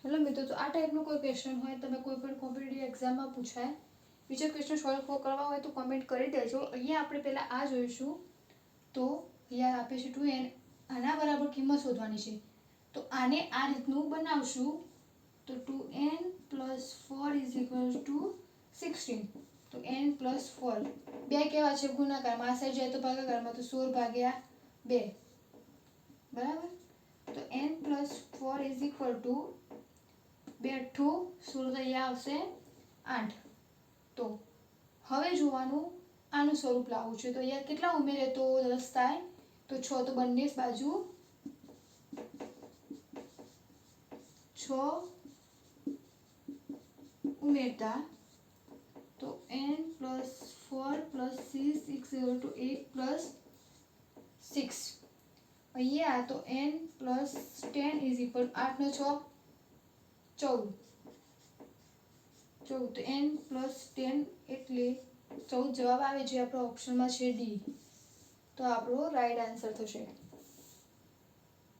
Hello મિત્રો, તો આ ટાઈપનો કોઈ ક્વેશ્ચન હોય તમે કોઈ પણ કોમ્પિટિટિવ એક્ઝામમાં પૂછાય, બીજો ક્વેશ્ચન સોલ્વ કરવા હોય તો કમેન્ટ કરી દેજો. અહીંયા આપણે પહેલાં આ જોઈશું. તો અહીંયા આપે છે 2n, આના બરાબર કિંમત શોધવાની છે. તો આને આ રીતનું બનાવશું. તો 2n + 4 = 16. તો n + 4 બે કેવા છે? ગુણાકારમાં. આ સાઈડ જાય તો ભાગાકારમાં, તો 16 / 2 બરાબર. તો n + 4 = 2 8 16 અહીંયા આવશે 8. તો હવે જોવાનું આનું સ્વરૂપ લાવવું છે. તો અહીંયા કેટલા ઉમેરે તો 10 થાય? તો 6. તો બંને બાજુ 6 ઉમેરતા તો n + 4 + 6 = 8 + 6. અહીંયા તો n + 10 = 8 નો 6 14. તો n + 10 એટલે 14 જવાબ આવે, જે આપણો ઓપ્શનમાં છે ડી. તો આપણો રાઈટ આન્સર થશે.